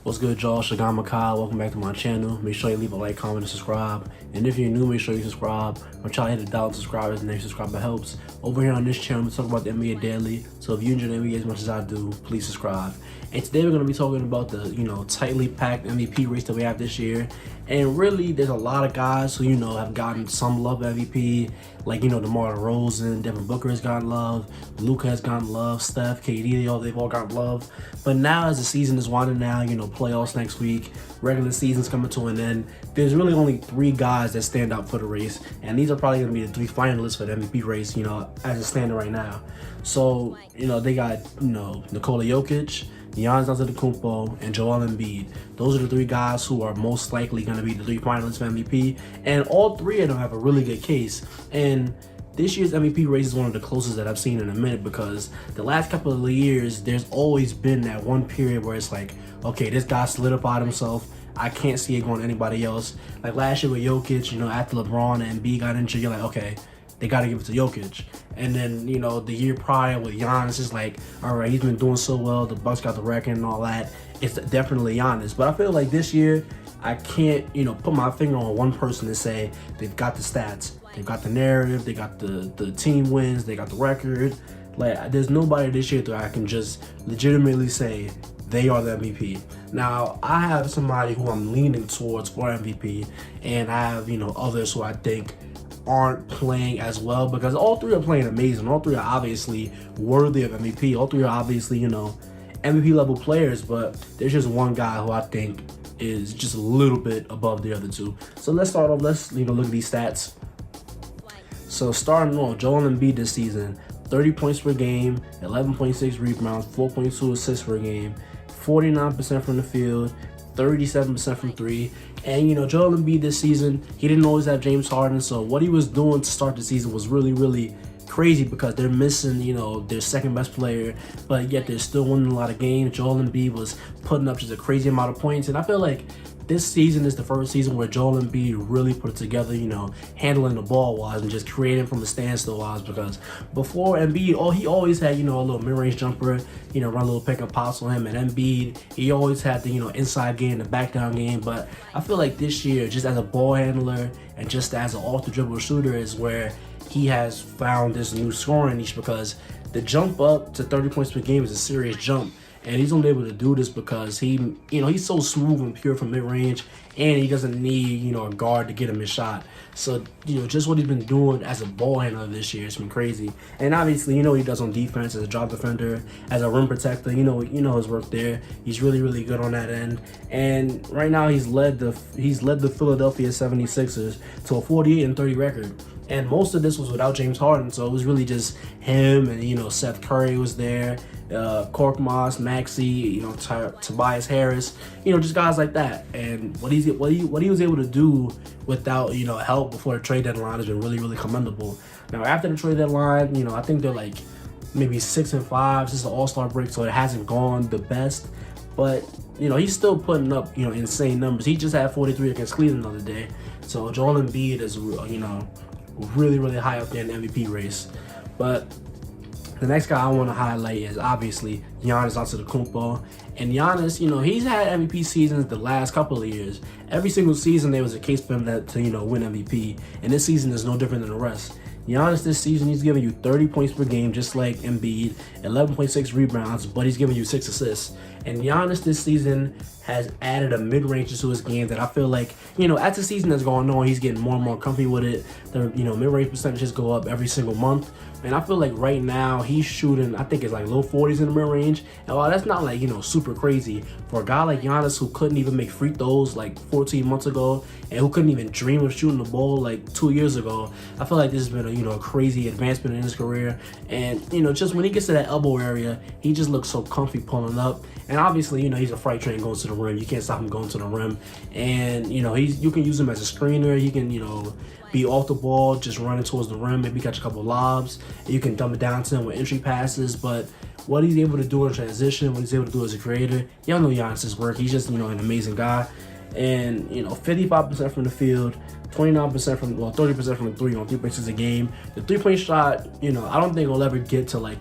What's good, y'all? Shagama Kyle. Welcome back to my channel. Make sure you leave a like, comment, and subscribe. And if you're new, make sure you subscribe. I'm trying to hit 1,000 subscribers, and every subscriber helps. Over here on this channel, we talk about the NBA daily. So if you enjoy the NBA as much as I do, please subscribe. And today we're going to be talking about the, tightly packed MVP race that we have this year. And really, there's a lot of guys who, have gotten some love at MVP. Like, DeMar DeRozan, Devin Booker has gotten love. Luka has gotten love. Steph, KD, they've all gotten love. But now as the season is winding down, playoffs next week, regular season's coming to an end, there's really only 3 guys that stand out for the race. And these are probably going to be the 3 finalists for the MVP race, as it's standing right now. So, they got, Nikola Jokic, Giannis Antetokounmpo, and Joel Embiid. Those are the 3 guys who are most likely going to be the 3 finalists for MVP. And all 3 of them have a really good case. And this year's MVP race is one of the closest that I've seen in a minute, because the last couple of years, there's always been that one period where it's like, okay, this guy solidified himself. I can't see it going to anybody else. Like last year with Jokic, after LeBron and Embiid got injured, you're like, okay, they got to give it to Jokic. And then, the year prior with Giannis, it's like, all right, he's been doing so well. The Bucks got the record and all that. It's definitely Giannis. But I feel like this year, I can't, put my finger on one person and say they've got the stats. They've got the narrative. They got the team wins. They got the record. Like, there's nobody this year that I can just legitimately say they are the MVP. Now, I have somebody who I'm leaning towards for MVP, and I have, others who I think aren't playing as well, because all 3 are playing amazing. All 3 are obviously worthy of MVP. All 3 are obviously, MVP level players, but there's just one guy who I think is just a little bit above the other 2. So let's start off. Let's, look at these stats. So starting off, Joel Embiid this season, 30 points per game, 11.6 rebounds, 4.2 assists per game, 49% from the field, 37% from 3. And, Joel Embiid this season, he didn't always have James Harden, so what he was doing to start the season was really, really crazy, because they're missing, their second best player, but yet they're still winning a lot of games. Joel Embiid was putting up just a crazy amount of points, and I feel like this season is the first season where Joel Embiid really put it together, handling the ball wise and just creating from a standstill wise, because before Embiid, he always had, a little mid-range jumper, run a little pick and pops on him, and Embiid, he always had the, inside game, the back down game. But I feel like this year, just as a ball handler and just as an off the dribble shooter, is where he has found this new scoring niche, because the jump up to 30 points per game is a serious jump. And he's only able to do this because he's so smooth and pure from mid-range, and he doesn't need, a guard to get him his shot. So, just what he's been doing as a ball handler this year, it's been crazy. And obviously, he does on defense as a drop defender, as a rim protector, his work there. He's really, really good on that end. And right now he's led the Philadelphia 76ers to a 48-30 record. And most of this was without James Harden, so it was really just him and, Seth Curry was there, Korkmaz, Maxey, Tobias Harris, just guys like that. And what he was able to do without, help before the trade deadline has been really, really commendable. Now, after the trade deadline, I think they're like maybe 6-5 since the All-Star break, so it hasn't gone the best. But, he's still putting up, insane numbers. He just had 43 against Cleveland the other day. So Joel Embiid is, really, really high up there in the MVP race. But the next guy I want to highlight is obviously Giannis Antetokounmpo. And Giannis, he's had MVP seasons the last couple of years. Every single season there was a case for him to win MVP. And this season is no different than the rest. Giannis this season, he's giving you 30 points per game, just like Embiid, 11.6 rebounds, but he's giving you 6 assists. And Giannis this season has added a mid-range to his game that I feel like, as the season is going on, he's getting more and more comfy with it. The, mid-range percentages go up every single month. And I feel like right now he's shooting, I think it's like low 40s in the mid-range. And while that's not like, super crazy, for a guy like Giannis who couldn't even make free throws like 14 months ago, and who couldn't even dream of shooting the ball like 2 years ago, I feel like this has been a crazy advancement in his career. And just when he gets to that elbow area, he just looks so comfy pulling up. And obviously, he's a freight train going to the rim. You can't stop him going to the rim. And you can use him as a screener. He can be off the ball, just running towards the rim, maybe catch a couple lobs. You can dump it down to him with entry passes. But what he's able to do in transition, what he's able to do as a creator, y'all know Giannis's work. He's just an amazing guy. And 55% from the field, 29% from 30% from the three on 3 points a game. The 3-point shot, I don't think it'll ever get to like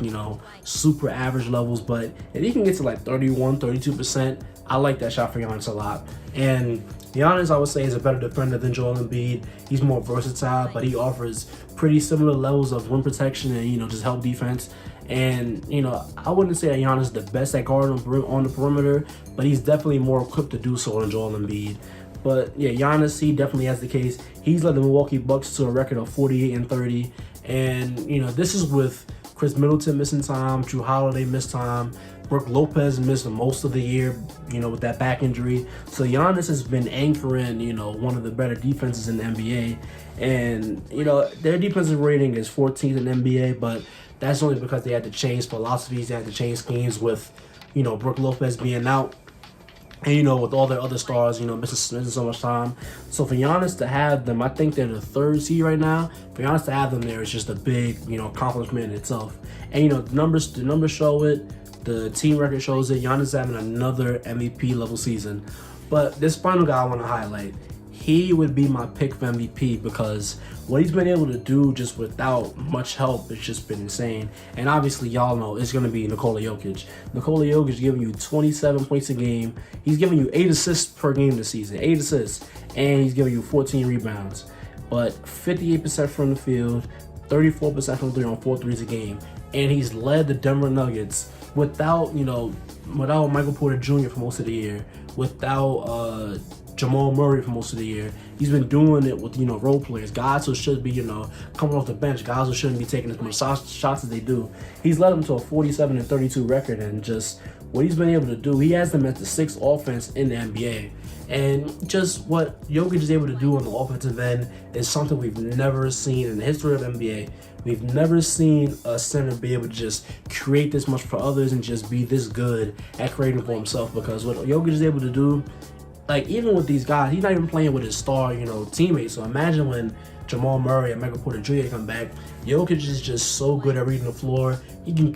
super average levels, but if he can get to like 31, 32%, I like that shot for Giannis a lot. And Giannis, I would say, is a better defender than Joel Embiid. He's more versatile, but he offers pretty similar levels of rim protection and just help defense. And I wouldn't say that Giannis is the best at guarding on the perimeter, but he's definitely more equipped to do so than Joel Embiid. But yeah, Giannis, he definitely has the case. He's led the Milwaukee Bucks to a record of 48 and 30. And this is with Chris Middleton missing time, Drew Holiday missed time, Brook Lopez missed most of the year, with that back injury. So Giannis has been anchoring, one of the better defenses in the NBA. And, their defensive rating is 14th in the NBA, but that's only because they had to change philosophies, they had to change schemes with, Brook Lopez being out. And, with all their other stars, missing so much time. So for Giannis to have them, I think they're the 3rd seed right now. For Giannis to have them there is just a big, accomplishment in itself. And, the numbers show it. The team record shows it. Giannis is having another MVP level season. But this final guy I want to highlight, he would be my pick for MVP because what he's been able to do just without much help has just been insane. And obviously, y'all know it's going to be Nikola Jokic. Nikola Jokic is giving you 27 points a game. He's giving you 8 assists per game this season, 8 assists, and he's giving you 14 rebounds. But 58% from the field, 34% from 3 on 4 threes a game. And he's led the Denver Nuggets without Michael Porter Jr. for most of the year, without Jamal Murray for most of the year. He's been doing it with, role players, guys who should be, coming off the bench, guys who shouldn't be taking as much shots as they do. He's led them to a 47 and 32 record, and just what he's been able to do, he has them at the 6th offense in the NBA. And just what Jokic is able to do on the offensive end is something we've never seen in the history of NBA. We've never seen a center be able to just create this much for others and just be this good at creating for himself, because what Jokic is able to do, like even with these guys, he's not even playing with his star, teammates. So imagine when Jamal Murray and Michael Porter Jr. come back. Jokic is just so good at reading the floor. He can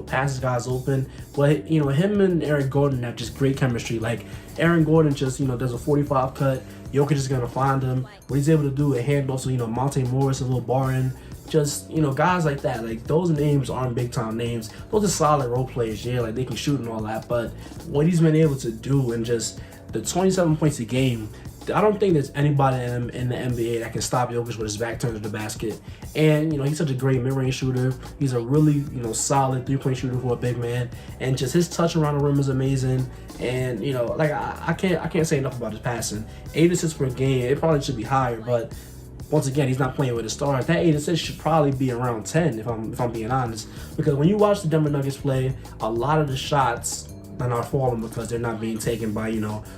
pass his guys open. But him and Aaron Gordon have just great chemistry. Like Aaron Gordon just does a 45 cut. Jokic is gonna find him. What he's able to do, a handoff. So Monte Morris, a little Barton. Just guys like that. Like those names aren't big time names. Those are solid role players. Yeah, like they can shoot and all that. But what he's been able to do and just the 27 points a game, I don't think there's anybody in the NBA that can stop Jokic with his back turned to the basket. And he's such a great mid-range shooter. He's a really solid 3-point shooter for a big man. And just his touch around the rim is amazing. And like I can't say enough about his passing. 8 assists per game. It probably should be higher, but once again, he's not playing with a star. That 8 assists should probably be around 10 if I'm being honest. Because when you watch the Denver Nuggets play, a lot of the shots are not falling because they're not being taken by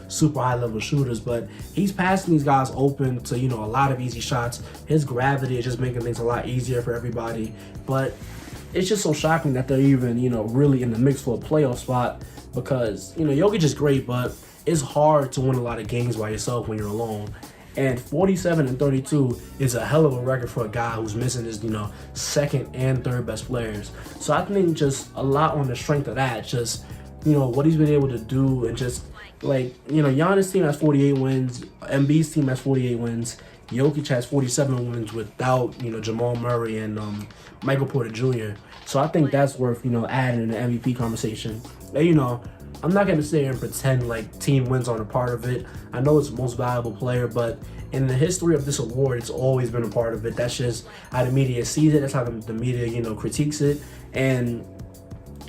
super high level shooters. But he's passing these guys open to a lot of easy shots. His gravity is just making things a lot easier for everybody. But it's just so shocking that they're even really in the mix for a playoff spot, because Jokic is great, but it's hard to win a lot of games by yourself when you're alone. And 47 and 32 is a hell of a record for a guy who's missing his, 2nd and 3rd best players. So I think just a lot on the strength of that, just, what he's been able to do, and just like, Giannis' team has 48 wins, Embiid's team has 48 wins, Jokic has 47 wins without, Jamal Murray and Michael Porter Jr. So I think that's worth, adding in the MVP conversation. And, I'm not going to sit here and pretend like team wins aren't a part of it. I know it's the most valuable player, but in the history of this award, it's always been a part of it. That's just how the media sees it. That's how the media, critiques it. And,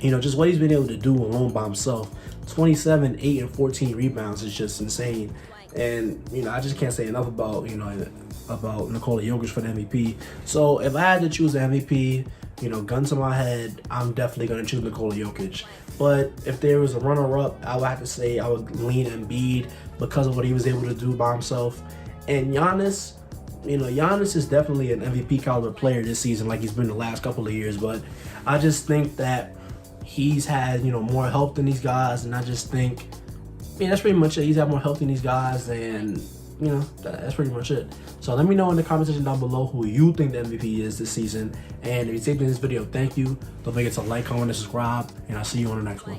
just what he's been able to do alone by himself. 27, 8, and 14 rebounds is just insane. And, I just can't say enough about, about Nikola Jokic for the MVP. So if I had to choose the MVP, gun to my head, I'm definitely going to choose Nikola Jokic. But if there was a runner-up, I would have to say I would lean Embiid because of what he was able to do by himself. And Giannis, Giannis is definitely an MVP caliber player this season, like he's been the last couple of years. But I just think that he's had, more help than these guys. And I just think, that's pretty much it. He's had more help than these guys. And, that's pretty much it. So let me know in the comment section down below who you think the MVP is this season. And if you take this video, thank you. Don't forget to like, comment, and subscribe. And I'll see you on the next one.